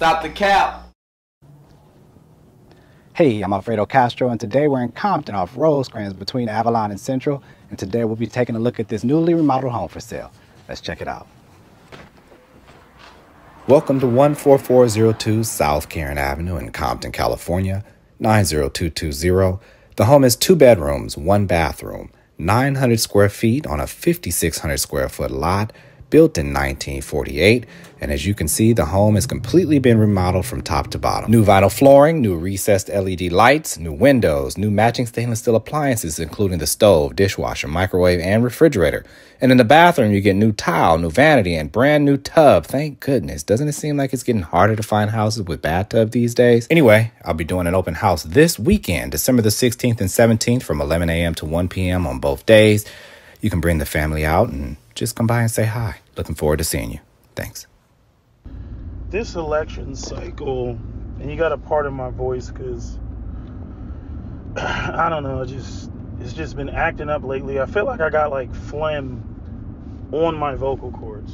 Stop the cap. Hey, I'm Alfredo Castro, and today we're in Compton off Rosecrans between Avalon and Central, and today we'll be taking a look at this newly remodeled home for sale. Let's check it out. Welcome to 14402 South Karen Avenue in Compton, California, 90220. The home is 2 bedrooms, 1 bathroom, 900 square feet on a 5,600 square foot lot, built in 1948, and as you can see, the home has completely been remodeled from top to bottom. New vinyl flooring, new recessed LED lights, new windows, new matching stainless steel appliances, including the stove, dishwasher, microwave, and refrigerator. And in the bathroom, you get new tile, new vanity, and brand new tub. Thank goodness. Doesn't it seem like it's getting harder to find houses with bathtub these days? Anyway, I'll be doing an open house this weekend, December the 16th and 17th from 11 a.m. to 1 p.m. on both days. You can bring the family out and just come by and say hi. Looking forward to seeing you. Thanks. This election cycle, and you got to pardon my voice because I don't know, it's just been acting up lately. I feel like I got like phlegm on my vocal cords.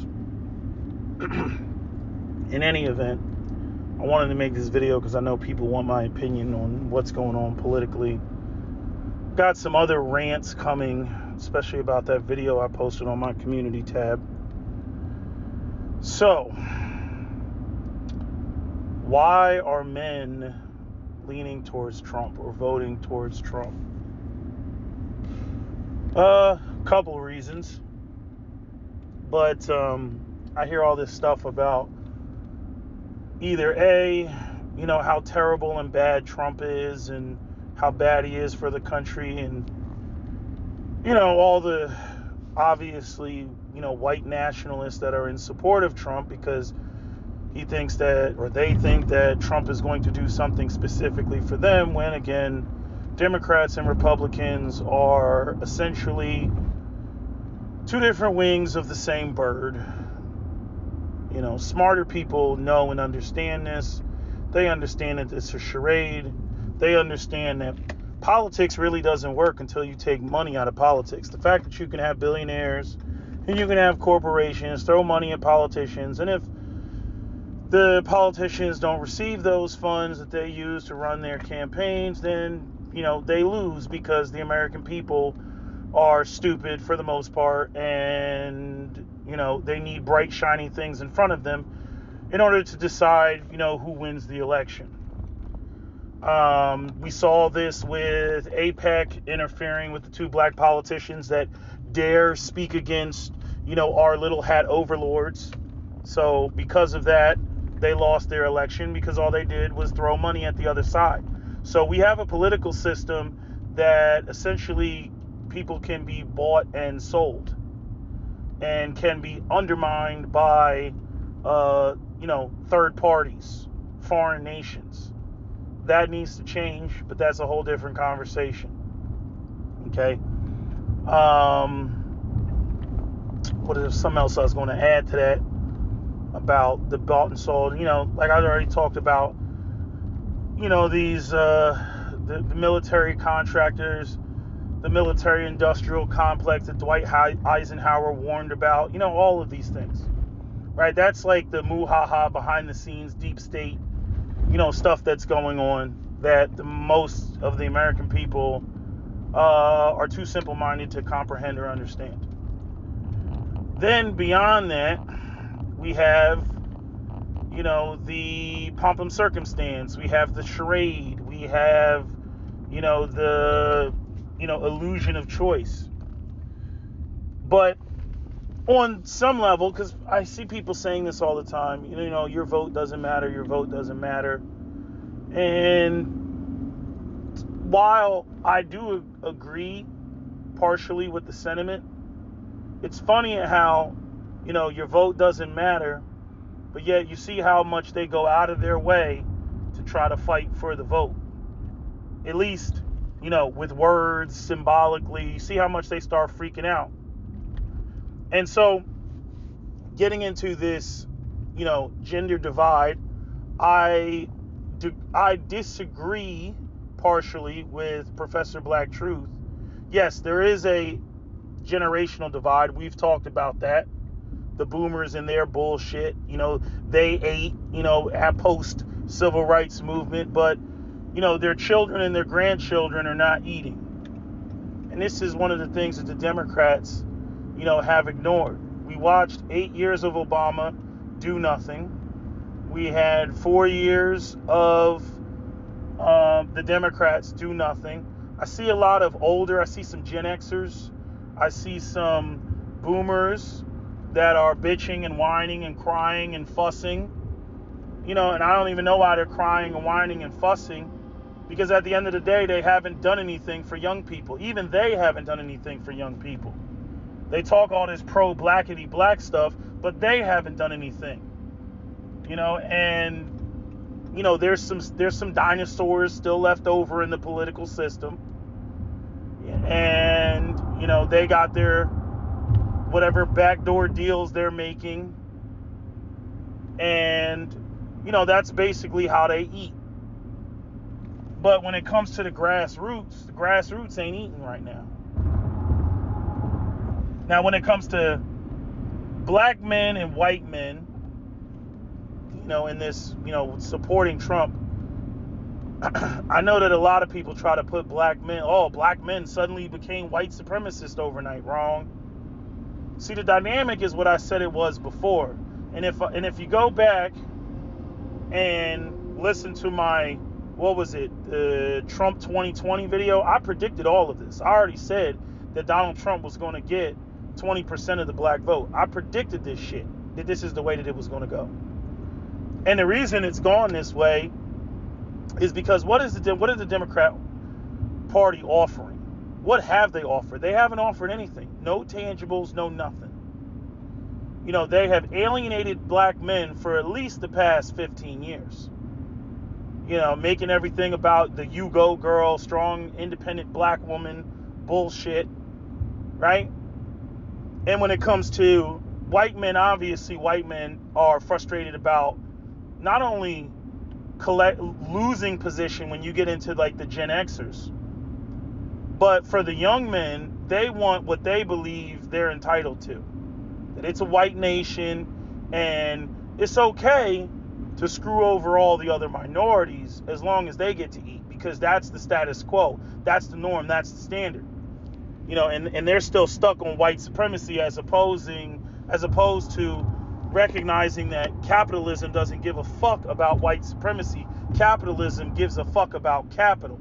In any event, I wanted to make this video because I know people want my opinion on what's going on politically. Got some other rants coming, especially about that video I posted on my community tab. So, why are men leaning towards Trump or voting towards Trump? Couple reasons. But I hear all this stuff about either how terrible and bad Trump is and how bad he is for the country, and all the obviously white nationalists that are in support of Trump because they think that Trump is going to do something specifically for them, when again Democrats and Republicans are essentially two different wings of the same bird. Smarter people know and understand this. They understand that it's a charade. They understand that politics really doesn't work until you take money out of politics. The fact that you can have billionaires and you can have corporations throw money at politicians, and if the politicians don't receive those funds that they use to run their campaigns, then they lose because the American people are stupid for the most part, and they need bright shiny things in front of them in order to decide who wins the election. We saw this with AIPAC interfering with the 2 black politicians that dare speak against our little hat overlords. So because of that, they lost their election because all they did was throw money at the other side. So we have a political system that essentially people can be bought and sold and can be undermined by third parties, foreign nations. That needs to change, but that's a whole different conversation. Okay. What is something else I was going to add to that about the bought and sold? Like I already talked about, these the military contractors, the military industrial complex that Dwight Eisenhower warned about. All of these things, right? That's like the muhaha behind the scenes deep state, stuff that's going on that the most of the American people are too simple-minded to comprehend or understand. Then beyond that, we have, the pomp and circumstance. We have the charade. We have, the, illusion of choice. But on some level, because I see people saying this all the time, your vote doesn't matter, your vote doesn't matter. And while I do agree partially with the sentiment, it's funny how, your vote doesn't matter, but yet you see how much they go out of their way to try to fight for the vote. At least, with words, symbolically, you see how much they start freaking out. And so, getting into this, gender divide, I disagree partially with Professor Black Truth. Yes, there is a generational divide. We've talked about that. the boomers and their bullshit. They ate, at post civil rights movement, but, their children and their grandchildren are not eating. And this is one of the things that the Democrats, have ignored. We watched 8 years of Obama do nothing. We had 4 years of the Democrats do nothing. I see a lot of I see some Gen Xers. I see some boomers that are bitching and whining and crying and fussing. And I don't even know why they're crying and whining and fussing, because at the end of the day, they haven't done anything for young people. Even they haven't done anything for young people. They talk all this pro-blackity black stuff, but they haven't done anything. And there's some dinosaurs still left over in the political system. And they got their whatever backdoor deals they're making. And that's basically how they eat. But when it comes to the grassroots ain't eating right now. Now, when it comes to black men and white men, in this, supporting Trump, I know that a lot of people try to put black men suddenly became white supremacists overnight. Wrong. See, the dynamic is what I said it was before. And if you go back and listen to my, the Trump 2020 video, I predicted all of this. I already said that Donald Trump was going to get 20% of the black vote. I predicted this shit, that this is the way that it was going to go. And the reason it's gone this way is because what is the Democrat Party offering? What have they offered? They haven't offered anything. No tangibles, no nothing. They have alienated black men for at least the past 15 years. Making everything about the you go girl, strong, independent black woman bullshit, right? And when it comes to white men, obviously white men are frustrated about not only losing position when you get into like the Gen Xers, but for the young men, they want what they believe they're entitled to. That it's a white nation and it's okay to screw over all the other minorities as long as they get to eat, because that's the status quo. That's the norm. That's the standard. And they're still stuck on white supremacy as opposed to recognizing that capitalism doesn't give a fuck about white supremacy. Capitalism gives a fuck about capital.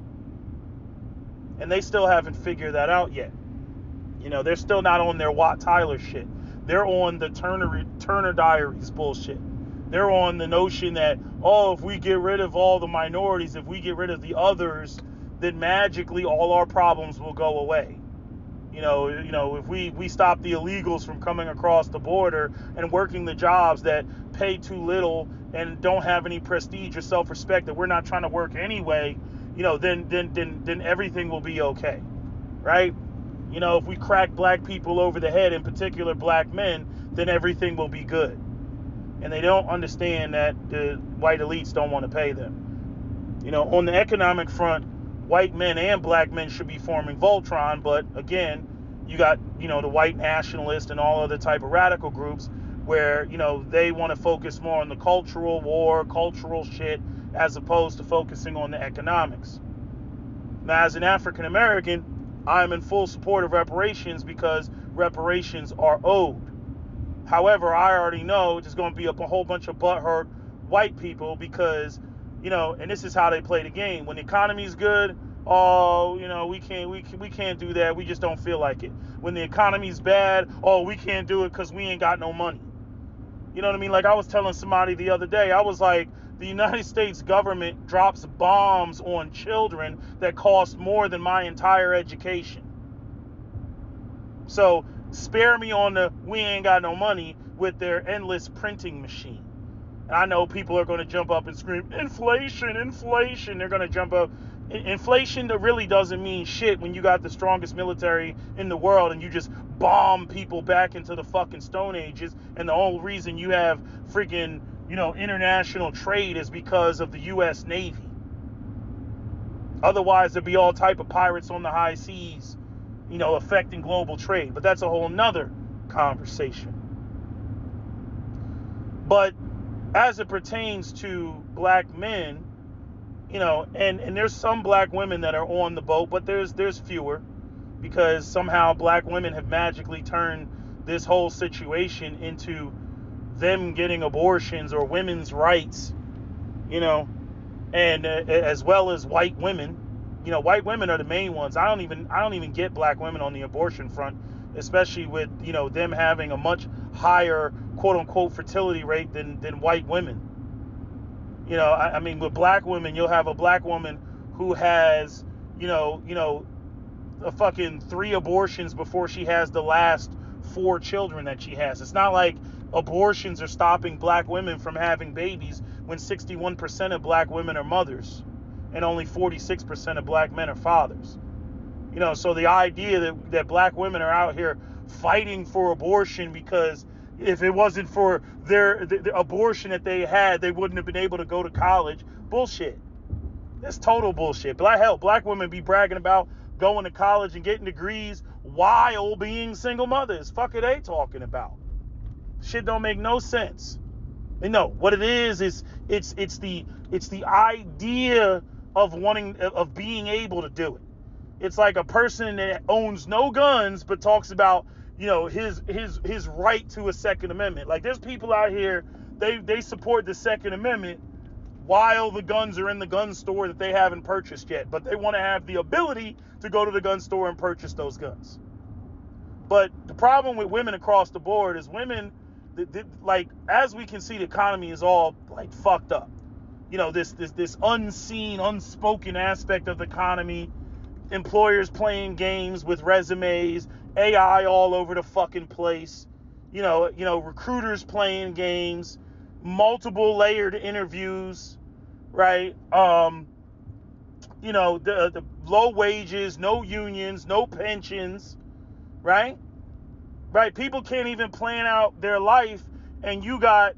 And they still haven't figured that out yet. They're still not on their Watt Tyler shit. They're on the Turner Diaries bullshit. They're on the notion that, if we get rid of all the minorities, if we get rid of the others, then magically all our problems will go away. If we stop the illegals from coming across the border and working the jobs that pay too little and don't have any prestige or self-respect that we're not trying to work anyway, then everything will be okay, right? If we crack black people over the head, in particular black men, then everything will be good. And they don't understand that the white elites don't want to pay them. On the economic front, white men and black men should be forming Voltron, but again, you got, the white nationalists and all other type of radical groups where, they want to focus more on the cultural war, cultural shit, as opposed to focusing on the economics. Now, as an African American, I'm in full support of reparations because reparations are owed. However, I already know there's going to be a whole bunch of butthurt white people because, and this is how they play the game. When the economy's good, we can't do that. We just don't feel like it. When the economy's bad, we can't do it because we ain't got no money. You know what I mean? Like I was telling somebody the other day, I was like, the United States government drops bombs on children that cost more than my entire education. So spare me on the we ain't got no money with their endless printing machine. And I know people are going to jump up and scream, inflation, inflation. They're going to jump up. Inflation that really doesn't mean shit when you got the strongest military in the world and you just bomb people back into the fucking Stone Ages. And the only reason you have freaking, international trade is because of the U.S. Navy. Otherwise, there'd be all type of pirates on the high seas, affecting global trade. But that's a whole nother conversation. But as it pertains to black men, and there's some black women that are on the boat, but there's fewer, because somehow black women have magically turned this whole situation into them getting abortions or women's rights, and as well as white women. White women are the main ones. I don't even get black women on the abortion front, especially with them having a much higher quote unquote fertility rate than white women. I mean, with black women, you'll have a black woman who has a fucking 3 abortions before she has the last 4 children that she has. It's not like abortions are stopping black women from having babies when 61% of black women are mothers and only 46% of black men are fathers. So the idea that black women are out here fighting for abortion because if it wasn't for the abortion that they had, they wouldn't have been able to go to college. Bullshit. That's total bullshit. Black women be bragging about going to college and getting degrees while being single mothers. Fuck are they talking about? Shit don't make no sense. And no, what it is it's the idea of being able to do it. It's like a person that owns no guns but talks about his right to a Second Amendment. Like, there's people out here, they support the Second Amendment while the guns are in the gun store that they haven't purchased yet, but they want to have the ability to go to the gun store and purchase those guns. But the problem with women across the board is women, like, as we can see, the economy is all like fucked up. This unseen, unspoken aspect of the economy. Employers playing games with resumes, AI all over the fucking place. Recruiters playing games, multiple layered interviews, right? The low wages, no unions, no pensions, right? Right? People can't even plan out their life, and you got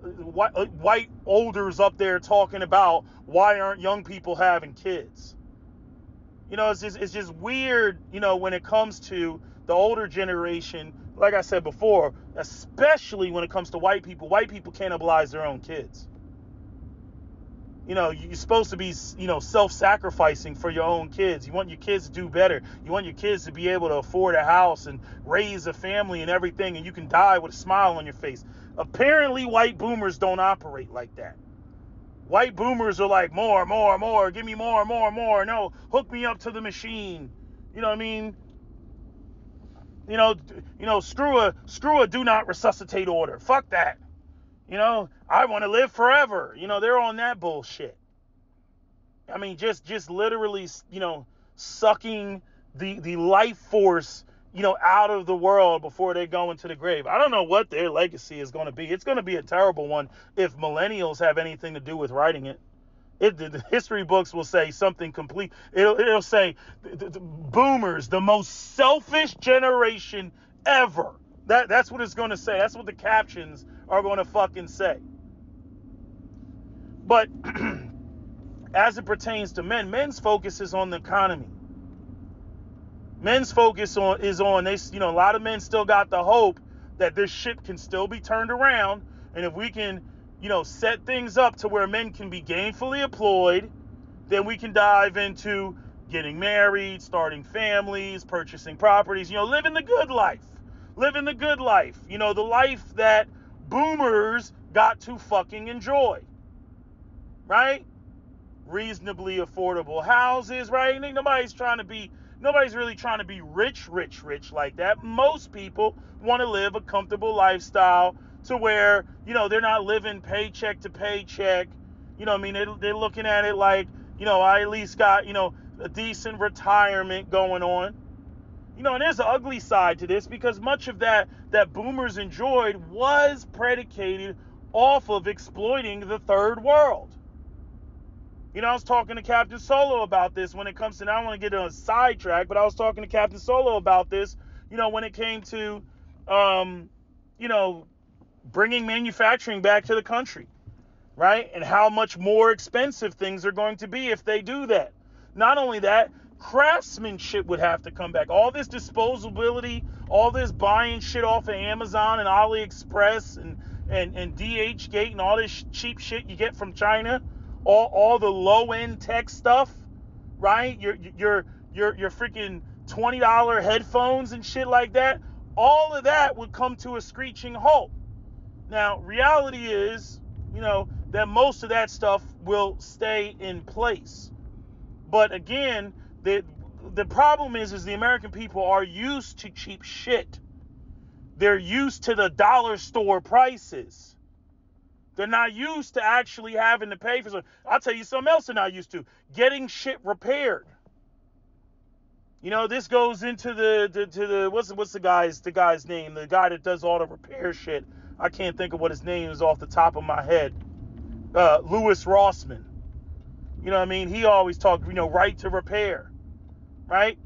white olders up there talking about why aren't young people having kids. It's just weird, when it comes to the older generation. Like I said before, especially when it comes to white people cannibalize their own kids. You're supposed to be, self-sacrificing for your own kids. You want your kids to do better. You want your kids to be able to afford a house and raise a family and everything, and you can die with a smile on your face. Apparently, white boomers don't operate like that. White boomers are like, more, give me more. No, hook me up to the machine. You know what I mean? Screw a do not resuscitate order. Fuck that. I want to live forever. They're on that bullshit. I mean, just literally, sucking the life force, out of the world before they go into the grave. I don't know what their legacy is going to be. It's going to be a terrible one if millennials have anything to do with writing it. The history books will say something complete. It'll say the boomers, the most selfish generation ever. That's what it's going to say. That's what the captions are going to fucking say. But as it pertains to men's focus is on the economy. Men's focus is on a lot of men still got the hope that this ship can still be turned around, and if we can set things up to where men can be gainfully employed, then we can dive into getting married, starting families, purchasing properties, living the good life. The life that boomers got to fucking enjoy, right? Reasonably affordable houses, right? Nobody's really trying to be rich like that. Most people want to live a comfortable lifestyle to where, they're not living paycheck to paycheck. They're looking at it like, I at least got, a decent retirement going on. And there's an ugly side to this, because much of that boomers enjoyed was predicated off of exploiting the third world. I was talking to Captain Solo about this when it comes to, now I don't want to get on a sidetrack, but I was talking to Captain Solo about this, when it came to, bringing manufacturing back to the country, right? And how much more expensive things are going to be if they do that. Not only that, craftsmanship would have to come back. All this disposability, all this buying shit off of Amazon and AliExpress and DHgate and all this cheap shit you get from China, all the low end tech stuff, right? Your freaking $20 headphones and shit like that. All of that would come to a screeching halt. Now, reality is, that most of that stuff will stay in place. But again, the problem is the American people are used to cheap shit. They're used to the dollar store prices. They're not used to actually having to pay for something. I'll tell you something else they're not used to. Getting shit repaired. This goes into the what's the guy's name? The guy that does all the repair shit. I can't think of what his name is off the top of my head. Louis Rossman. You know what I mean? He always talked, right to repair, right?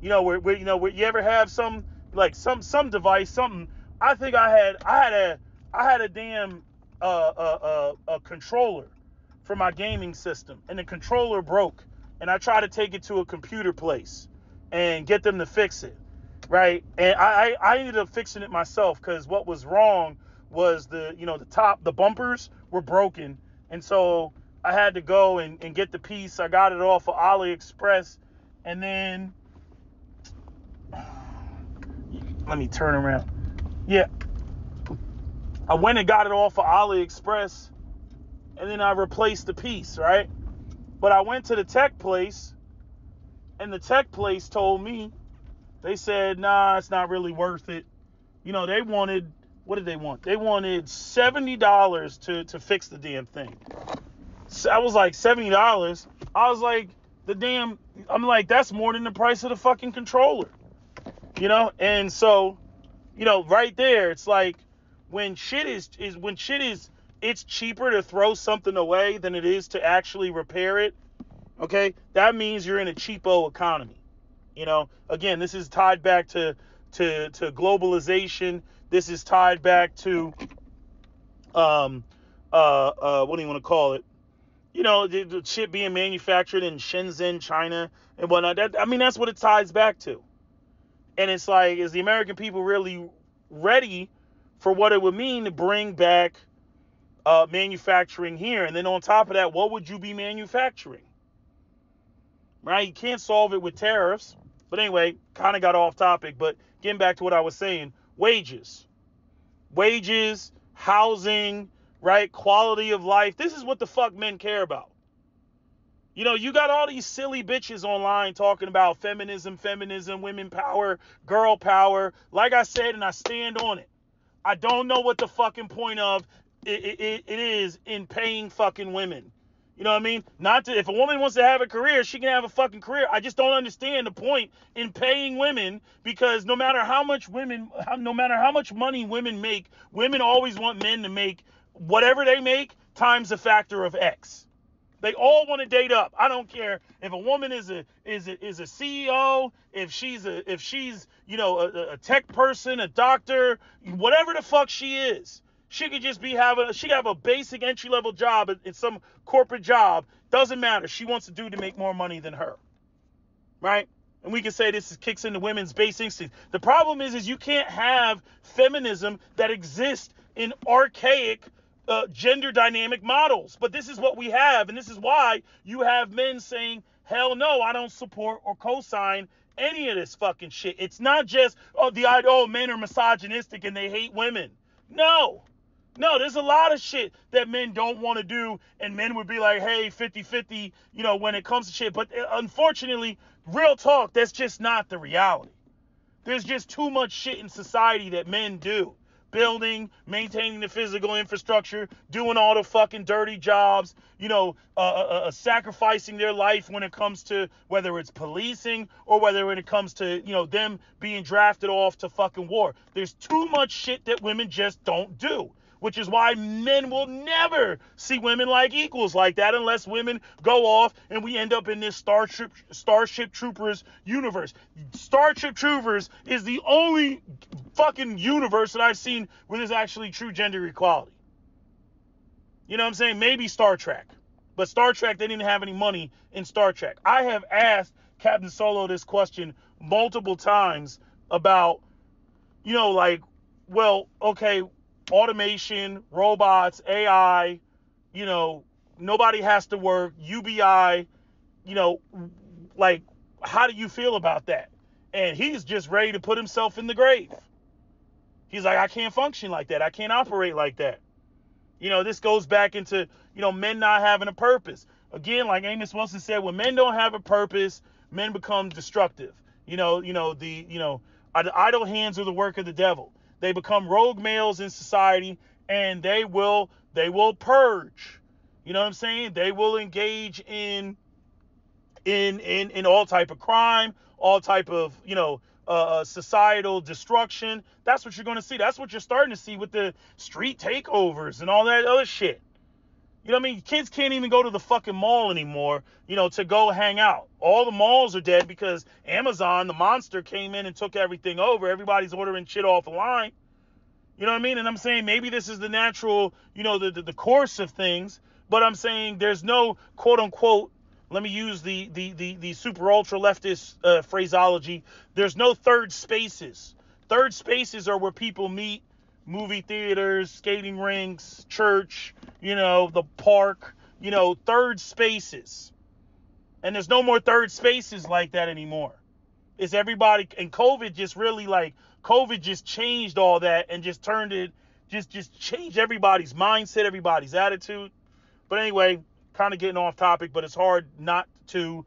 Where you ever have some device, something. I think I had a damn a controller for my gaming system, and the controller broke, and I tried to take it to a computer place and get them to fix it, right? And I ended up fixing it myself because what was wrong was the bumpers were broken, and so I had to go and get the piece. I got it off of AliExpress, and then let me turn around. Yeah, I went and got it off of AliExpress, and then I replaced the piece, right? But I went to the tech place, and the tech place told me, they said, nah, it's not really worth it. They wanted, what did they want? They wanted $70 to fix the damn thing. So I was like, $70? I was like, I'm like, that's more than the price of the fucking controller. And so, right there, it's like, when shit is it's cheaper to throw something away than it is to actually repair it. Okay, that means you're in a cheapo economy. Again, this is tied back to globalization. This is tied back to what do you want to call it? The shit being manufactured in Shenzhen, China, and whatnot. That's what it ties back to. And it's like, is the American people really ready for what it would mean to bring back manufacturing here? And then on top of that, what would you be manufacturing? Right? You can't solve it with tariffs. But anyway, kind of got off topic. But getting back to what I was saying, wages, housing, right? Quality of life. This is what the fuck men care about. You got all these silly bitches online talking about feminism, women power, girl power. Like I said, and I stand on it. I don't know what the fucking point of it is in paying fucking women. You know what I mean? If a woman wants to have a career, she can have a fucking career. I just don't understand the point in paying women, because no matter how much money women make, women always want men to make whatever they make times a factor of X. They all want to date up. I don't care if a woman is a CEO, if she's a tech person, a doctor, whatever the fuck she is. She could just have a basic entry level job in some corporate job. Doesn't matter. She wants a dude to make more money than her. Right? And we can say this kicks into women's base instincts. The problem is you can't have feminism that exists in archaic gender dynamic models. But this is what we have. And this is why you have men saying, hell no, I don't support or co-sign any of this fucking shit. It's not just, men are misogynistic and they hate women. No, there's a lot of shit that men don't want to do, and men would be like, hey, 50-50, when it comes to shit. But unfortunately, real talk, that's just not the reality. There's just too much shit in society that men do. Building, maintaining the physical infrastructure, doing all the fucking dirty jobs, sacrificing their life when it comes to whether it's policing or whether when it comes to, them being drafted off to fucking war. There's too much shit that women just don't do, which is why men will never see women like equals like that unless women go off and we end up in this Starship Troopers universe. Starship Troopers is the only fucking universe that I've seen where there's actually true gender equality. You know what I'm saying? Maybe Star Trek. But Star Trek, they didn't have any money in Star Trek. I have asked Captain Solo this question multiple times about, like, well, okay, automation, robots, AI, nobody has to work, UBI, like, how do you feel about that? And he's just ready to put himself in the grave. He's like, I can't function like that. I can't operate like that. This goes back into, men not having a purpose. Again, like Amos Wilson said, when men don't have a purpose, men become destructive. The idle hands are the work of the devil. They become rogue males in society, and they will purge. You know what I'm saying? They will engage in all type of crime, all type of, societal destruction. That's what you're going to see. That's what you're starting to see with the street takeovers and all that other shit. You know what I mean? Kids can't even go to the fucking mall anymore, to go hang out. All the malls are dead because Amazon, the monster, came in and took everything over. Everybody's ordering shit off the line. You know what I mean? And I'm saying maybe this is the natural, the course of things. But I'm saying there's no quote unquote, let me use the super ultra leftist phraseology. There's no third spaces. Third spaces are where people meet. Movie theaters, skating rinks, church, the park, third spaces. And there's no more third spaces like that anymore. It's everybody, and COVID just changed all that and just turned it, just changed everybody's mindset, everybody's attitude. But anyway, kind of getting off topic, but it's hard not to,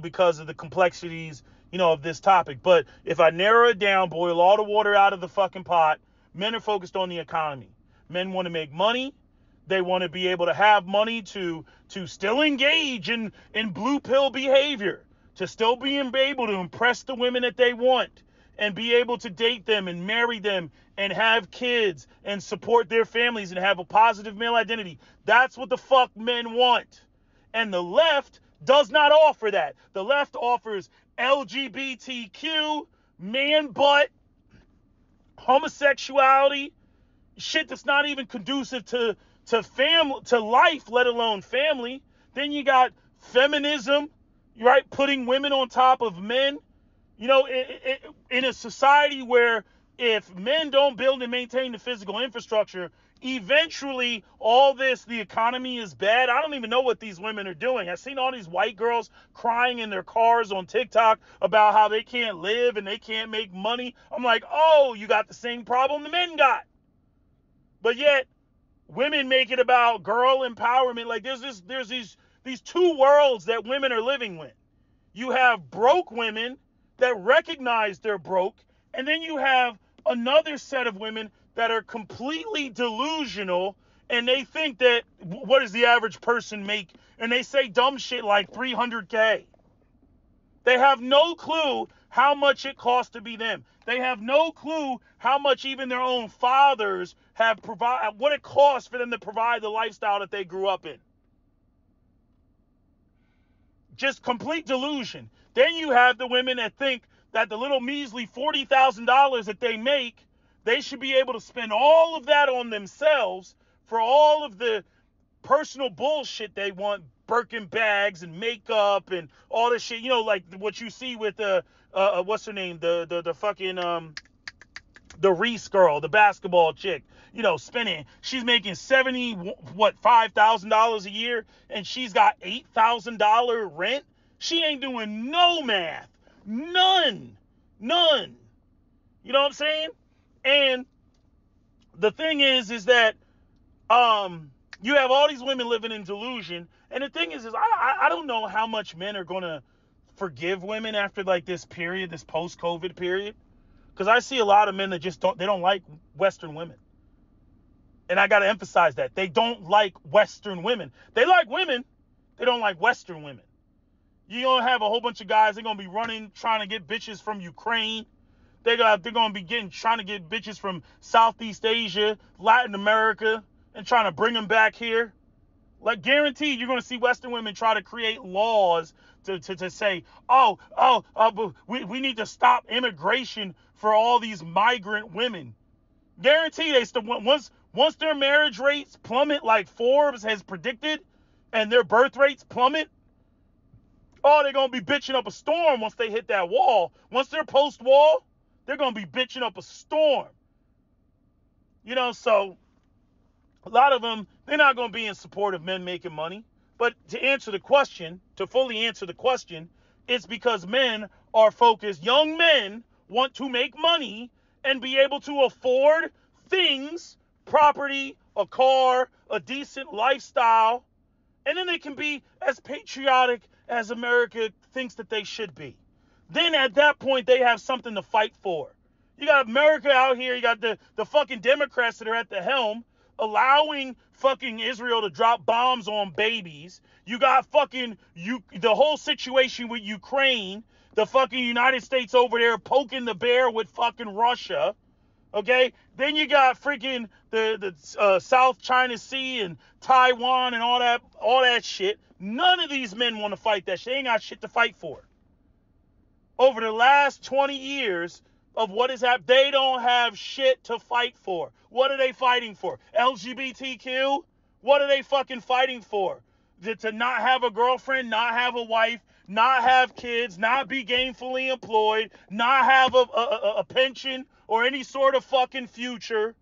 because of the complexities, of this topic. But if I narrow it down, boil all the water out of the fucking pot, men are focused on the economy. Men want to make money. They want to be able to have money to still engage in blue pill behavior, to still be able to impress the women that they want and be able to date them and marry them and have kids and support their families and have a positive male identity. That's what the fuck men want. And the left does not offer that. The left offers LGBTQ, man butt, homosexuality, shit that's not even conducive to family, to life, let alone family. Then you got feminism, right? Putting women on top of men. In a society where if men don't build and maintain the physical infrastructure, eventually the economy is bad. I don't even know what these women are doing. I've seen all these white girls crying in their cars on TikTok about how they can't live and they can't make money. I'm like, oh, you got the same problem the men got. But yet, women make it about girl empowerment. Like there's these two worlds that women are living with. You have broke women that recognize they're broke, and then you have another set of women that are completely delusional, and they think that, what does the average person make? And they say dumb shit like $300K. They have no clue how much it costs to be them. They have no clue how much even their own fathers have provided, what it costs for them to provide the lifestyle that they grew up in. Just complete delusion. Then you have the women that think that the little measly $40,000 that they make, they should be able to spend all of that on themselves for all of the personal bullshit they want, Birkin bags and makeup and all this shit. Like what you see with what's her name, the fucking the Reese girl, the basketball chick. Spending. She's making $5,000 a year, and she's got $8,000 rent. She ain't doing no math. None. You know what I'm saying? And the thing is that you have all these women living in delusion. And the thing is I don't know how much men are going to forgive women after like this period, this post-COVID period. Because I see a lot of men that just don't like Western women. And I got to emphasize that. They don't like Western women. They like women. They don't like Western women. You're going to have a whole bunch of guys, they're going to be running, trying to get bitches from Ukraine. They're going to be trying to get bitches from Southeast Asia, Latin America, and trying to bring them back here. Like, guaranteed, you're going to see Western women try to create laws to say, we need to stop immigration for all these migrant women. Guaranteed, once their marriage rates plummet like Forbes has predicted, and their birth rates plummet, Oh, they're going to be bitching up a storm once they hit that wall. Once they're post-wall, they're going to be bitching up a storm. You know, so a lot of them, they're not going to be in support of men making money. But to answer the question, to fully answer the question, it's because men are focused. Young men want to make money and be able to afford things, property, a car, a decent lifestyle, and then they can be as patriotic as America thinks that they should be. Then at that point, they have something to fight for. You got America out here, you got the fucking Democrats that are at the helm, allowing fucking Israel to drop bombs on babies. You got fucking the whole situation with Ukraine, the fucking United States over there poking the bear with fucking Russia. Okay, then you got freaking the South China Sea and Taiwan and all that shit. None of these men want to fight that shit. They ain't got shit to fight for. Over the last 20 years of what has happened, they don't have shit to fight for. What are they fighting for? LGBTQ? What are they fucking fighting for? To not have a girlfriend, not have a wife, not have kids, not be gainfully employed, not have a pension or any sort of fucking future.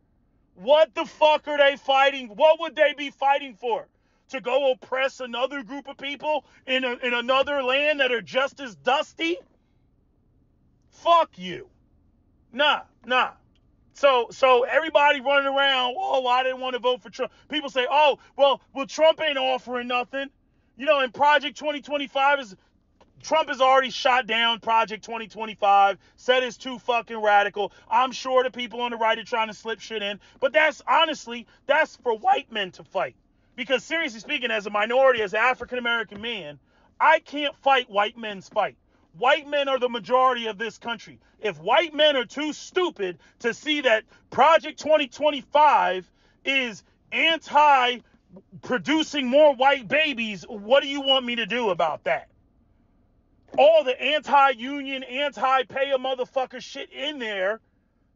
What the fuck are they fighting? What would they be fighting for? To go oppress another group of people in another land that are just as dusty? Fuck you. Nah. So everybody running around, oh, I didn't want to vote for Trump. People say, oh, well, Trump ain't offering nothing. You know, in Project 2025 Trump has already shot down Project 2025, said it's too fucking radical. I'm sure the people on the right are trying to slip shit in. But that's for white men to fight. Because seriously speaking, as a minority, as an African-American man, I can't fight white men's fight. White men are the majority of this country. If white men are too stupid to see that Project 2025 is anti-producing more white babies, what do you want me to do about that? All the anti-union, anti-pay a motherfucker shit in there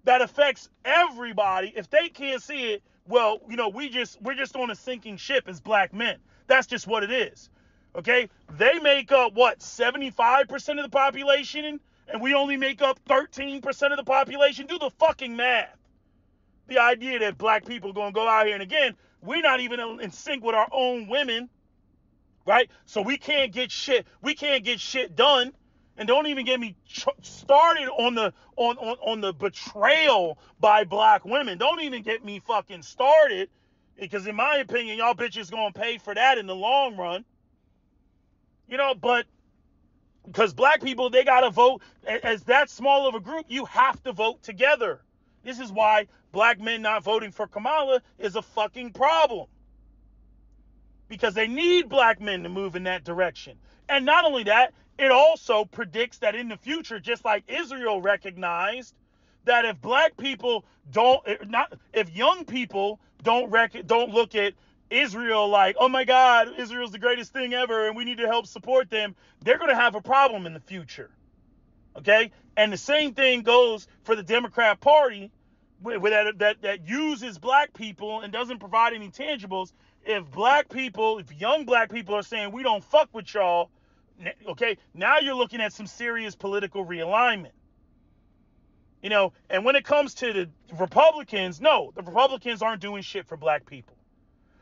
that affects everybody, if they can't see it, well, you know, we're just on a sinking ship as black men. That's just what it is. Okay? They make up, 75% of the population, and we only make up 13% of the population? Do the fucking math. The idea that black people are going to go out here, and again, we're not even in sync with our own women, right? So we can't get shit done. And don't even get me started on the betrayal by black women. Don't even get me fucking started, because in my opinion, y'all bitches gonna pay for that in the long run. You know, but because black people, they gotta vote as that small of a group. You have to vote together. This is why black men not voting for Kamala is a fucking problem. Because they need black men to move in that direction. And not only that, it also predicts that in the future, just like Israel recognized, that if black people if young people don't look at Israel like, oh my God, Israel's the greatest thing ever and we need to help support them, they're going to have a problem in the future. Okay? And the same thing goes for the Democrat Party that uses black people and doesn't provide any tangibles. If young black people are saying we don't fuck with y'all, okay, now you're looking at some serious political realignment. You know, and when it comes to the Republicans, no, the Republicans aren't doing shit for black people.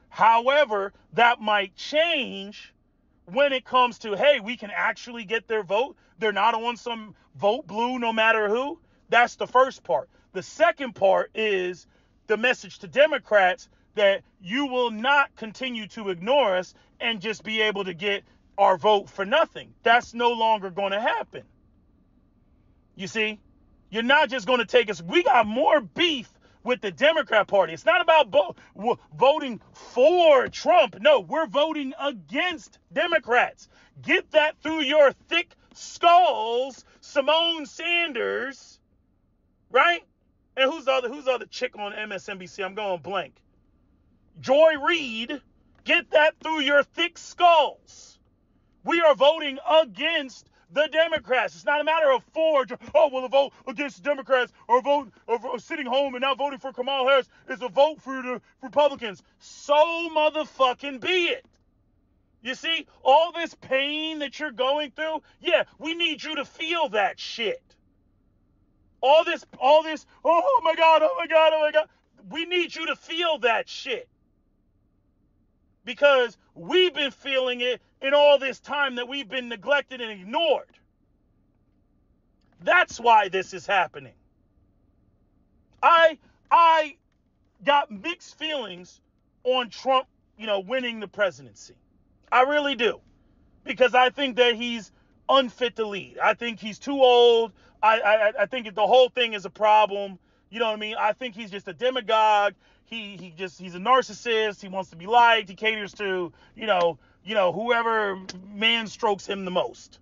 However, that might change when it comes to, hey, we can actually get their vote. They're not on some vote blue no matter who. That's the first part. The second part is the message to Democrats that you will not continue to ignore us and just be able to get our vote for nothing. That's no longer going to happen. You see, you're not just going to take us. We got more beef with the Democrat Party. It's not about voting for Trump. No, we're voting against Democrats. Get that through your thick skulls, Simone Sanders, right? And who's the other chick on MSNBC? I'm going blank. Joy Reid. Get that through your thick skulls. We are voting against the Democrats. It's not a matter of we'll vote against the Democrats or vote or sitting home and not voting for Kamala Harris is a vote for the Republicans. So motherfucking be it. You see, all this pain that you're going through, yeah, we need you to feel that shit. All this, oh my God, oh my God, oh my God. We need you to feel that shit. Because we've been feeling it in all this time that we've been neglected and ignored. That's why this is happening. I got mixed feelings on Trump, winning the presidency. I really do. Because I think that he's unfit to lead. I think he's too old. I think the whole thing is a problem. You know what I mean? I think he's just a demagogue. He's a narcissist. He wants to be liked. He caters to, whoever man strokes him the most.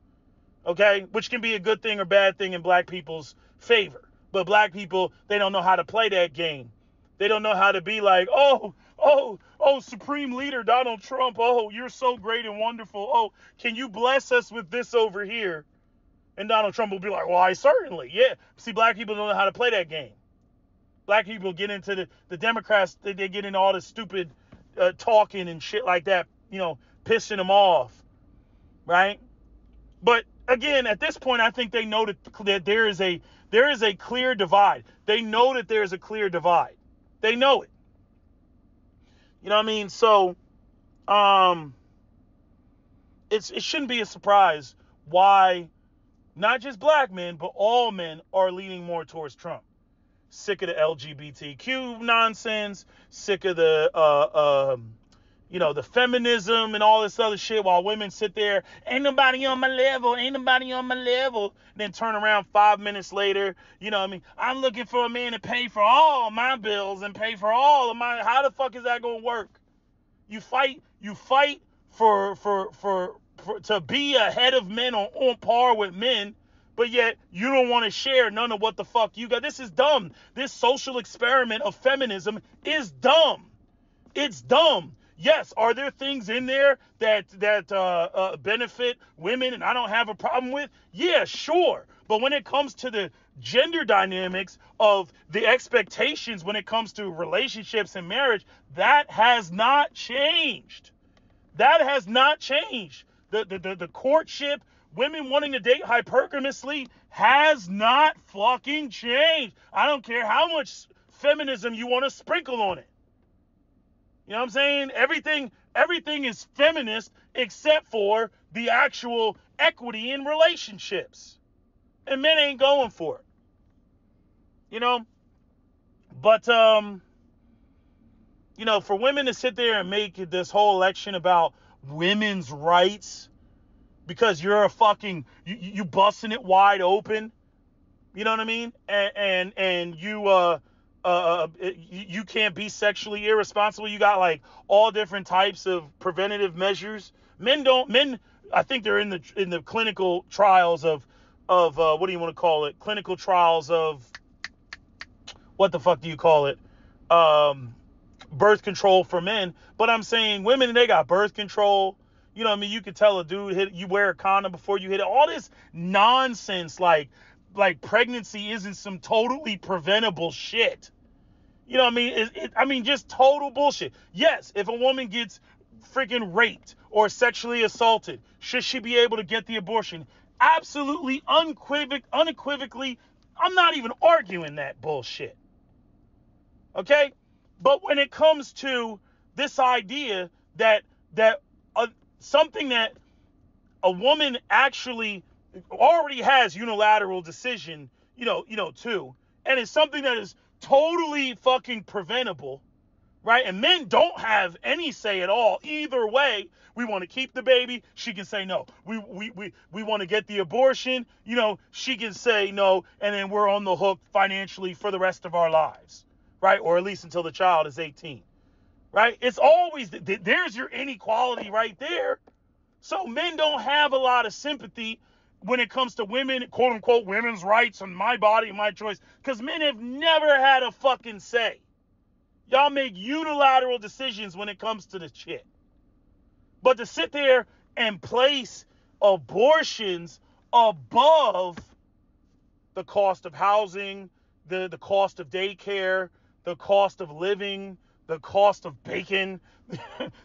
Okay? Which can be a good thing or bad thing in black people's favor. But black people, they don't know how to play that game. They don't know how to be like, oh, Supreme Leader Donald Trump. Oh, you're so great and wonderful. Oh, can you bless us with this over here? And Donald Trump will be like, well, I certainly. Yeah. See, black people don't know how to play that game. Black people get into the Democrats. They get into all this stupid talking and shit like that, pissing them off. Right. But again, at this point, I think they know that there is a clear divide. They know that there is a clear divide. They know it. You know what I mean? So, it shouldn't be a surprise why not just black men, but all men are leaning more towards Trump. Sick of the LGBTQ nonsense, sick of the, the feminism and all this other shit while women sit there, ain't nobody on my level, and then turn around 5 minutes later, I'm looking for a man to pay for all my bills and pay for all of my, how the fuck is that going to work? You fight for to be ahead of men or on par with men, but yet you don't want to share none of what the fuck you got. This is dumb. This social experiment of feminism is dumb. It's dumb. Yes, are there things in there that benefit women and I don't have a problem with? Yeah, sure. But when it comes to the gender dynamics of the expectations when it comes to relationships and marriage, that has not changed. That has not changed. The courtship, women wanting to date hypergamously has not fucking changed. I don't care how much feminism you want to sprinkle on it. You know what I'm saying? Everything is feminist except for the actual equity in relationships. And men ain't going for it. But, for women to sit there and make this whole election about women's rights because you're a fucking, you busting it wide open. You know what I mean? And you can't be sexually irresponsible. You got like all different types of preventative measures. Men, I think they're in the clinical trials of what do you want to call it? Clinical trials of, what the fuck do you call it? Birth control for men. But I'm saying women, they got birth control. You know what I mean? You could tell a dude, you wear a condom before you hit it. All this nonsense, like pregnancy isn't some totally preventable shit. You know what I mean? Just total bullshit. Yes, if a woman gets freaking raped or sexually assaulted, should she be able to get the abortion? Absolutely, unequivocally, I'm not even arguing that bullshit. Okay? But when it comes to this idea that something that a woman actually already has unilateral decision, too, and it's something that is totally fucking preventable, right? And men don't have any say at all. Either way, we want to keep the baby. She can say no. We want to get the abortion. She can say no, and then we're on the hook financially for the rest of our lives, right? Or at least until the child is 18, right? It's always, there's your inequality right there. So men don't have a lot of sympathy when it comes to women, quote unquote, women's rights and my body, my choice, because men have never had a fucking say. Y'all make unilateral decisions when it comes to this shit. But to sit there and place abortions above the cost of housing, the cost of daycare, the cost of living, the cost of bacon,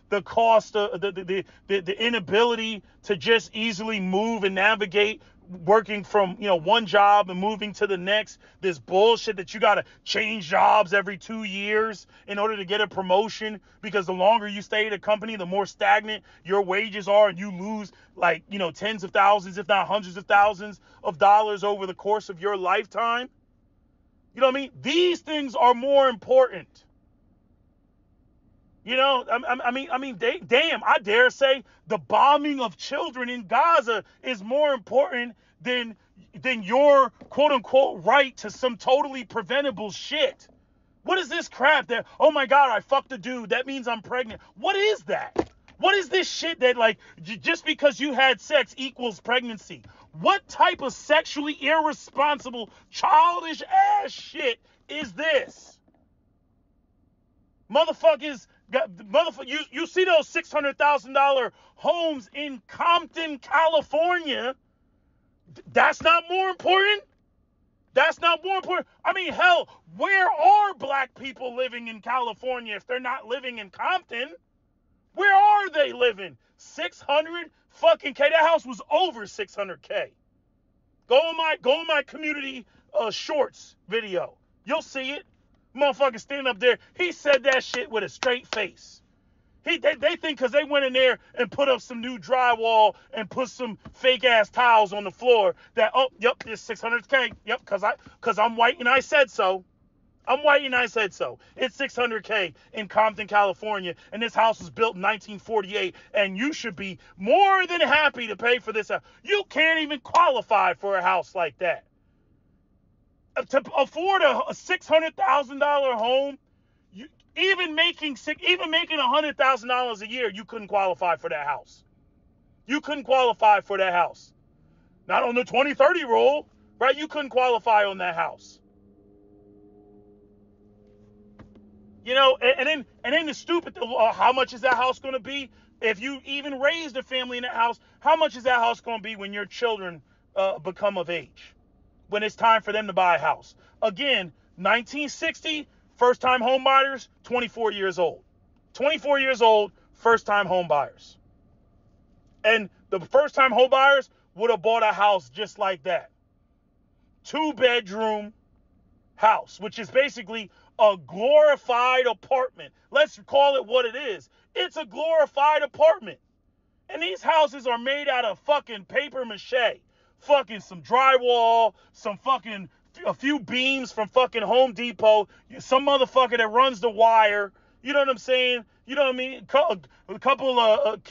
the cost of the inability to just easily move and navigate working from, one job and moving to the next, this bullshit that you got to change jobs every 2 years in order to get a promotion, because the longer you stay at a company, the more stagnant your wages are, and you lose tens of thousands, if not hundreds of thousands of dollars over the course of your lifetime. You know what I mean? These things are more important. Damn, I dare say the bombing of children in Gaza is more important than your quote unquote right to some totally preventable shit. What is this crap that, oh my God, I fucked a dude, that means I'm pregnant? What is that? What is this shit that just because you had sex equals pregnancy? What type of sexually irresponsible, childish ass shit is this? Motherfuckers, you see those $600,000 homes in Compton, California? That's not more important? That's not more important? I mean, hell, where are black people living in California if they're not living in Compton? Where are they living? 600 fucking K. That house was over 600K. Go on my community shorts video. You'll see it. Motherfucker standing up there. He said that shit with a straight face. They think because they went in there and put up some new drywall and put some fake ass tiles on the floor that, oh, yep, it's 600K. Yep, because I'm white and I said so. I'm white and I said so. It's 600K in Compton, California, and this house was built in 1948, and you should be more than happy to pay for this house. You can't even qualify for a house like that. To afford a $600,000 home, even making $100,000 a year, you couldn't qualify for that house. You couldn't qualify for that house. Not on the 20/30 rule, right? You couldn't qualify on that house. And then the stupid, how much is that house going to be? If you even raised a family in that house, how much is that house going to be when your children become of age? When it's time for them to buy a house? Again, 1960, first-time home buyers, 24 years old. 24 years old, first-time home buyers. And the first-time home buyers would have bought a house just like that. 2-bedroom house, which is basically a glorified apartment. Let's call it what it is. It's a glorified apartment. And these houses are made out of fucking paper mache. Fucking some drywall, a few beams from fucking Home Depot, some motherfucker that runs the wire. You know what I'm saying? You know what I mean? A couple of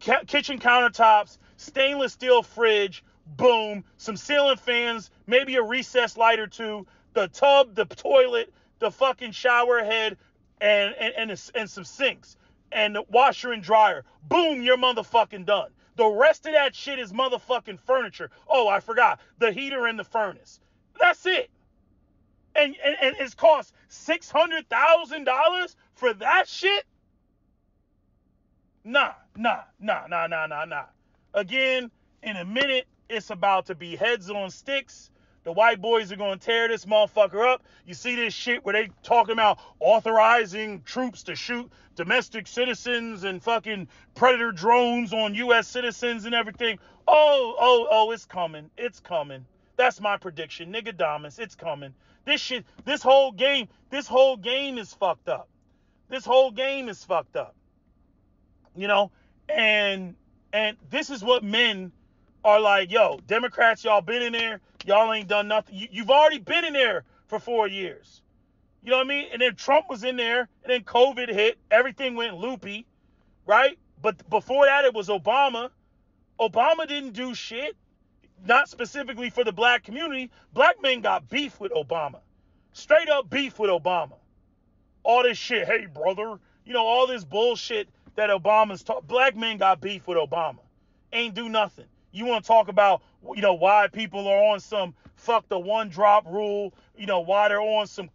kitchen countertops, stainless steel fridge, boom, some ceiling fans, maybe a recessed light or two, the tub, the toilet, the fucking shower head, and some sinks, and the washer and dryer. Boom, you're motherfucking done. The rest of that shit is motherfucking furniture. Oh, I forgot. The heater and the furnace. That's it. And it's cost $600,000 for that shit? Nah. Again, in a minute, it's about to be heads on sticks. The white boys are going to tear this motherfucker up. You see this shit where they talking about authorizing troops to shoot domestic citizens and fucking predator drones on U.S. citizens and everything. Oh, it's coming. It's coming. That's my prediction. Nigga it's coming. This whole game is fucked up. This whole game is fucked up. And this is what men are like, yo, Democrats, y'all been in there. Y'all ain't done nothing. You've already been in there for 4 years. You know what I mean? And then Trump was in there, and then COVID hit. Everything went loopy, right? But before that, it was Obama. Obama didn't do shit, not specifically for the black community. Black men got beef with Obama. Straight up beef with Obama. All this shit, hey, brother. All this bullshit that Obama's taught. Black men got beef with Obama. Ain't do nothing. You want to talk about, why people are on some fuck the one drop rule, why they're on some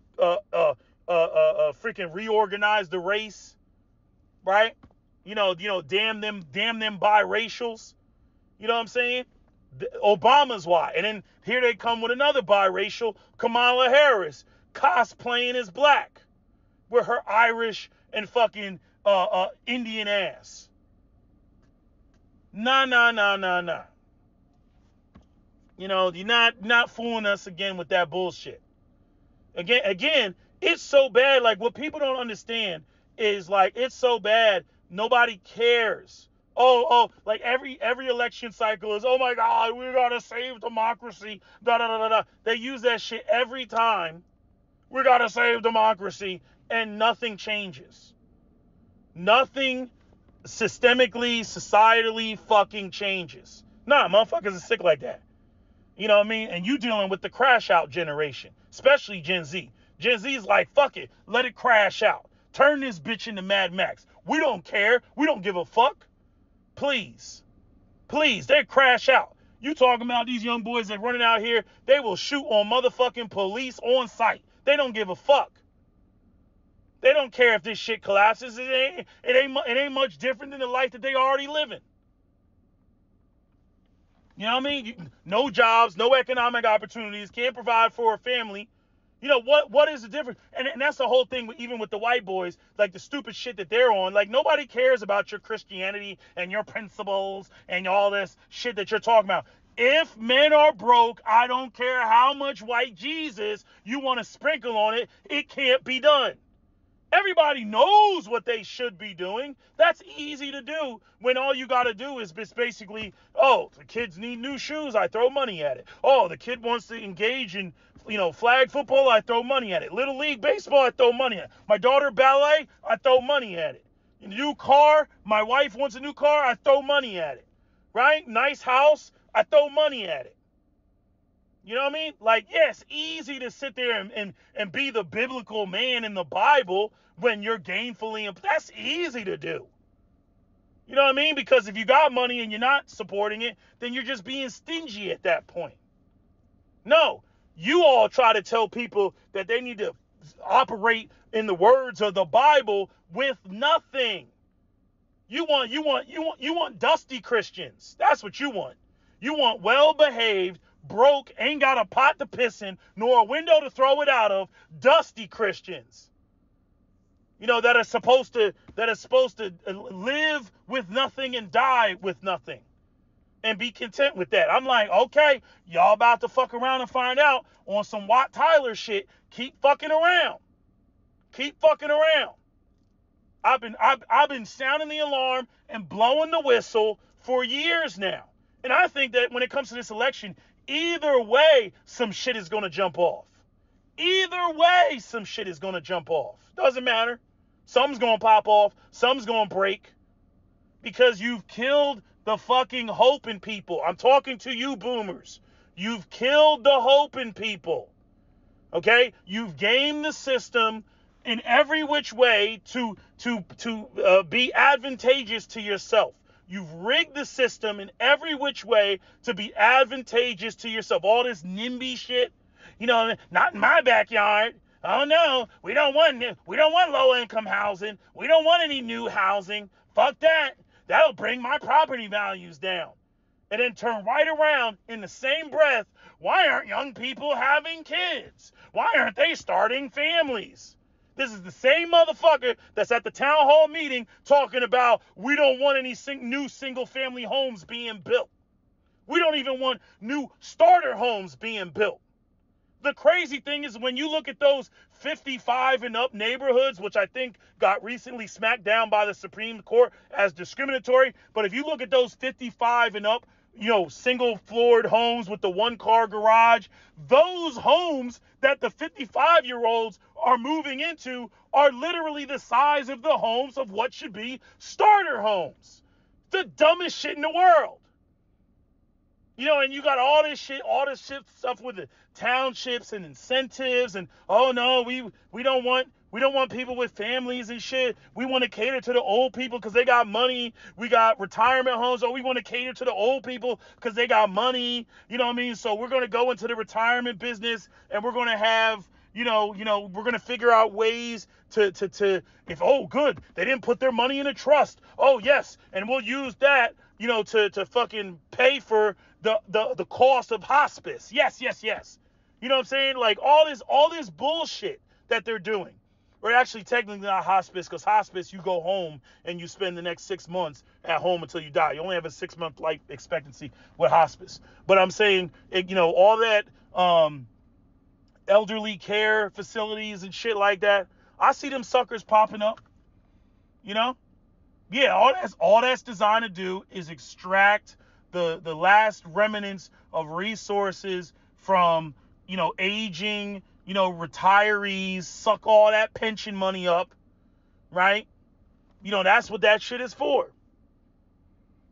freaking reorganize the race, right? Damn them biracials. You know what I'm saying? Obama's why. And then here they come with another biracial, Kamala Harris, cosplaying as black. with her Irish and fucking Indian ass. Nah. You know, you're not fooling us again with that bullshit. Again, it's so bad. Like, what people don't understand is, like, it's so bad, nobody cares. Like every election cycle is, oh my God, we gotta save democracy. They use that shit every time. We gotta save democracy, and nothing changes. Nothing systemically, societally fucking changes. Nah, motherfuckers are sick like that. You know what I mean? And you dealing with the crash out generation, especially Gen Z. Gen Z is like, fuck it, let it crash out. Turn this bitch into Mad Max. We don't care. We don't give a fuck. Please, they crash out. You talking about these young boys that running out here, they will shoot on motherfucking police on sight. They don't give a fuck. They don't care if this shit collapses. It ain't much different than the life that they already living. You know what I mean? No jobs, no economic opportunities, can't provide for a family. You know, what is the difference? And that's the whole thing, even with the white boys, like the stupid shit that they're on. Like, nobody cares about your Christianity and your principles and all this shit that you're talking about. If men are broke, I don't care how much white Jesus you want to sprinkle on it, it can't be done. Everybody knows what they should be doing. That's easy to do when all you got to do is basically, oh, the kids need new shoes, I throw money at it. Oh, the kid wants to engage in, flag football, I throw money at it. Little league baseball, I throw money at it. My daughter ballet, I throw money at it. A new car, my wife wants a new car, I throw money at it. Right? Nice house, I throw money at it. You know what I mean? Like, yeah, it's easy to sit there and be the biblical man in the Bible when you're gainfully, that's easy to do. You know what I mean? Because if you got money and you're not supporting it, then you're just being stingy at that point. No, you all try to tell people that they need to operate in the words of the Bible with nothing. You want dusty Christians. That's what you want. You want well-behaved, broke, ain't got a pot to piss in, nor a window to throw it out of, dusty Christians. That are supposed to live with nothing and die with nothing. And be content with that. I'm like, okay, y'all about to fuck around and find out on some Watt Tyler shit. Keep fucking around. I've been sounding the alarm and blowing the whistle for years now. And I think that when it comes to this election, either way, some shit is going to jump off. Doesn't matter. Something's going to pop off. Something's going to break. Because you've killed the fucking hope in people. I'm talking to you boomers. You've killed the hope in people. Okay? You've gamed the system in every which way to be advantageous to yourself. You've rigged the system in every which way to be advantageous to yourself. All this NIMBY shit, not in my backyard. Oh no, we don't want low income housing. We don't want any new housing. Fuck that. That'll bring my property values down. And then turn right around in the same breath. Why aren't young people having kids? Why aren't they starting families? This is the same motherfucker that's at the town hall meeting talking about we don't want any new single-family homes being built. We don't even want new starter homes being built. The crazy thing is when you look at those 55 and up neighborhoods, which I think got recently smacked down by the Supreme Court as discriminatory, but if you look at those 55 and up, single-floored homes with the one-car garage, those homes that the 55-year-olds are moving into are literally the size of the homes of what should be starter homes. The dumbest shit in the world. And you got all this shit stuff with the townships and incentives and, oh no, we don't want people with families and shit. We want to cater to the old people because they got money. We got retirement homes. We want to cater to the old people because they got money. You know what I mean? So we're going to go into the retirement business and we're going to have, we're going to figure out ways to if, oh, good, they didn't put their money in a trust. Oh, yes. And we'll use that, to fucking pay for the cost of hospice. Yes. You know what I'm saying? Like all this bullshit that they're doing. or actually technically not hospice, because hospice, you go home and you spend the next 6 months at home until you die. You only have a 6-month life expectancy with hospice. But I'm saying, all that elderly care facilities and shit like that, I see them suckers popping up. Yeah, all that's designed to do is extract the last remnants of resources from, aging, retirees, suck all that pension money up, right? That's what that shit is for.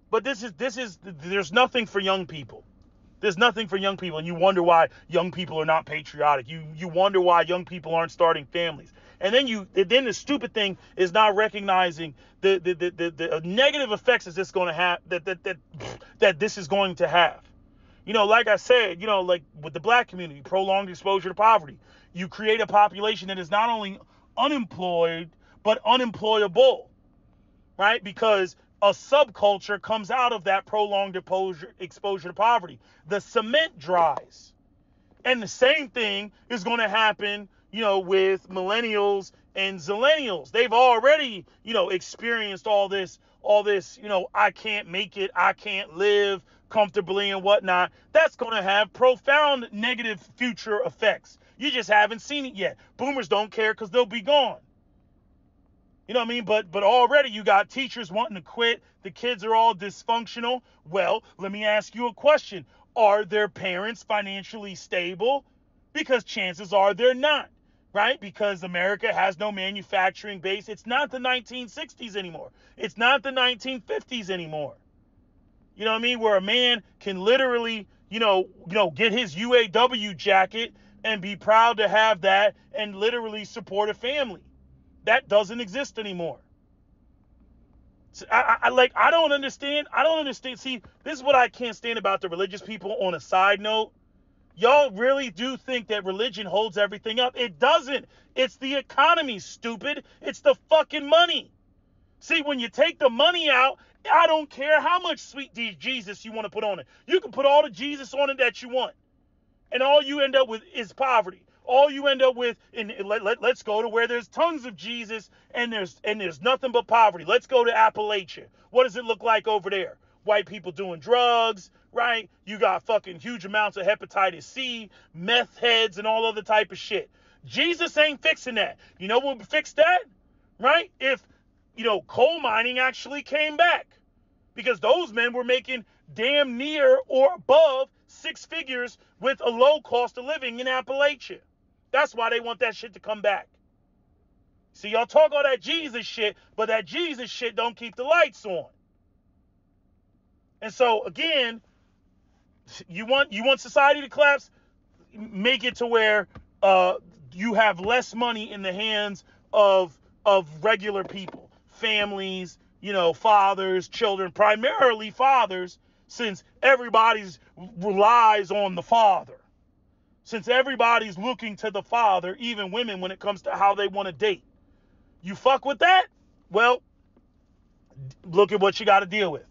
But there's nothing for young people. There's nothing for young people, and you wonder why young people are not patriotic. You wonder why young people aren't starting families. And then the stupid thing is not recognizing the negative effects that this going to have that this is going to have. Like I said, like with the black community, prolonged exposure to poverty, you create a population that is not only unemployed but unemployable, right? Because a subculture comes out of that prolonged exposure to poverty. The cement dries. And the same thing is going to happen, with millennials and zillennials. They've already, experienced all this, I can't make it, I can't live comfortably and whatnot. That's going to have profound negative future effects. You just haven't seen it yet. Boomers don't care because they'll be gone. You know what I mean? But already you got teachers wanting to quit. The kids are all dysfunctional. Well, let me ask you a question. Are their parents financially stable? Because chances are they're not, right? Because America has no manufacturing base. It's not the 1960s anymore. It's not the 1950s anymore. You know what I mean? Where a man can literally, get his UAW jacket and be proud to have that and literally support a family. That doesn't exist anymore. So I don't understand. See, this is what I can't stand about the religious people. On a side note, y'all really do think that religion holds everything up. It doesn't. It's the economy, stupid. It's the fucking money. See, when you take the money out, I don't care how much sweet Jesus you want to put on it. You can put all the Jesus on it that you want. And all you end up with is poverty. All you end up with, and let's go to where there's tons of Jesus and there's nothing but poverty. Let's go to Appalachia. What does it look like over there? White people doing drugs, right? You got fucking huge amounts of hepatitis C, meth heads, and all other type of shit. Jesus ain't fixing that. You know what would fix that? Right? If, coal mining actually came back. Because those men were making damn near or above 6 figures with a low cost of living in Appalachia. That's why they want that shit to come back. See, y'all talk all that Jesus shit, but that Jesus shit don't keep the lights on. And so, again, you want society to collapse? Make it to where you have less money in the hands of regular people, families, fathers, children, primarily fathers, since everybody's relies on the father. Since everybody's looking to the father, even women, when it comes to how they want to date. You fuck with that? Well, look at what you got to deal with.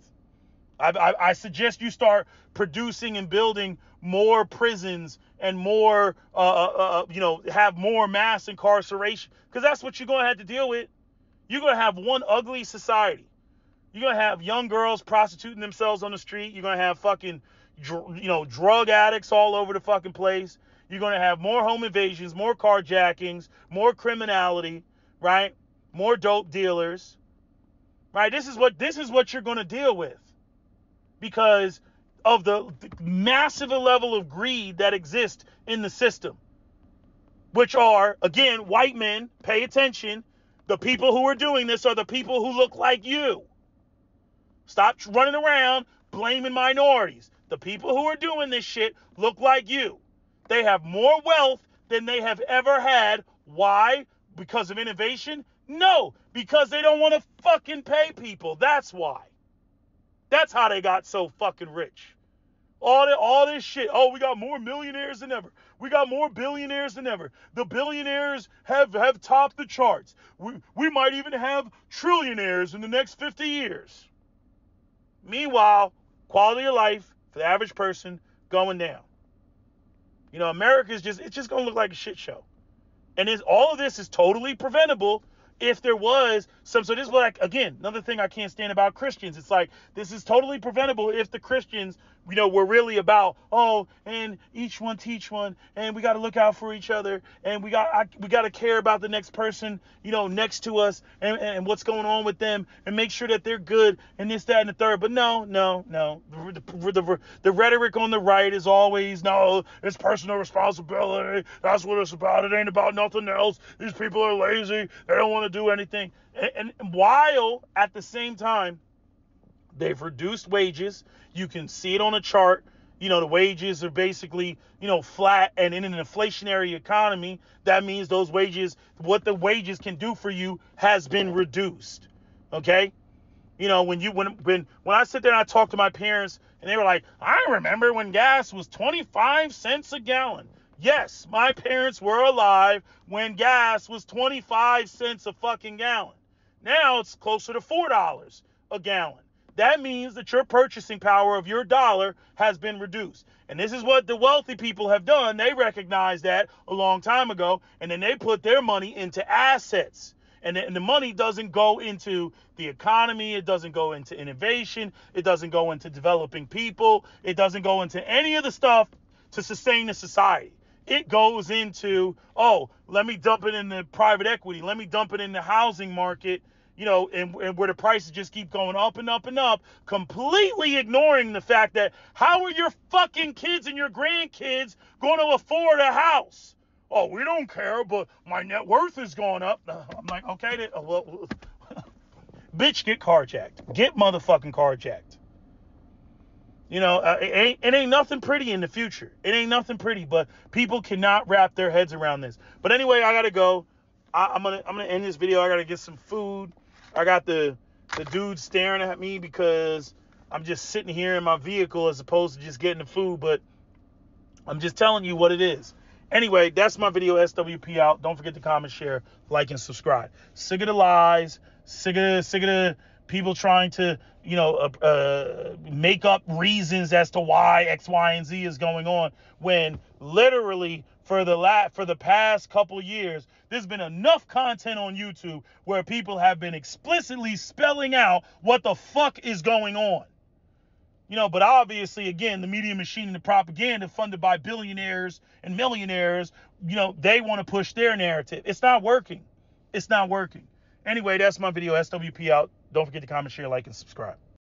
I suggest you start producing and building more prisons and more, have more mass incarceration. Because that's what you're going to have to deal with. You're going to have one ugly society. You're going to have young girls prostituting themselves on the street. You're going to have fucking, drug addicts all over the fucking place. You're going to have more home invasions, more carjackings, more criminality, right? More dope dealers, right? This is what you're going to deal with because of the massive level of greed that exists in the system, which are, again, white men. Pay attention. The people who are doing this are the people who look like you. Stop running around blaming minorities. The people who are doing this shit look like you. They have more wealth than they have ever had. Why? Because of innovation? No, because they don't want to fucking pay people. That's why. That's how they got so fucking rich. All this shit. Oh, we got more millionaires than ever. We got more billionaires than ever. The billionaires have topped the charts. We might even have trillionaires in the next 50 years. Meanwhile, quality of life for the average person going down. America's it's just going to look like a shit show. And all of this is totally preventable if there was some. So this is like, again, another thing I can't stand about Christians. It's like, this is totally preventable if the Christians, were really about, and each one teach one, and we got to look out for each other, and we got to care about the next person, next to us, and what's going on with them, and make sure that they're good, and this, that, and the third. But no. The rhetoric on the right is always, no, it's personal responsibility. That's what it's about. It ain't about nothing else. These people are lazy. They don't want to do anything. And while at the same time, they've reduced wages. You can see it on a chart. The wages are basically, flat. And in an inflationary economy, that means those wages, what the wages can do for you has been reduced. Okay? When I sit there and I talk to my parents and they were like, I remember when gas was 25 cents a gallon. Yes, my parents were alive when gas was 25 cents a fucking gallon. Now it's closer to $4 a gallon. That means that your purchasing power of your dollar has been reduced. And this is what the wealthy people have done. They recognized that a long time ago, and then they put their money into assets. And the money doesn't go into the economy. It doesn't go into innovation. It doesn't go into developing people. It doesn't go into any of the stuff to sustain the society. It goes into, let me dump it in the private equity. Let me dump it in the housing market, and where the prices just keep going up and up and up, completely ignoring the fact that how are your fucking kids and your grandkids going to afford a house? Oh, we don't care, but my net worth is going up. I'm like, okay, well, bitch, get carjacked. Get motherfucking carjacked. It ain't nothing pretty in the future. It ain't nothing pretty, but people cannot wrap their heads around this. But anyway, I gotta go. I'm gonna end this video. I gotta get some food. I got the dude staring at me because I'm just sitting here in my vehicle as opposed to just getting the food. But I'm just telling you what it is. Anyway, that's my video. SWP out. Don't forget to comment, share, like, and subscribe. Sick of the lies. Sick of the people trying to, make up reasons as to why X, Y, and Z is going on, when literally for the past couple years, there's been enough content on YouTube where people have been explicitly spelling out what the fuck is going on. But obviously, again, the media machine and the propaganda funded by billionaires and millionaires, they want to push their narrative. It's not working. It's not working. Anyway, that's my video. SWP out. Don't forget to comment, share, like, and subscribe.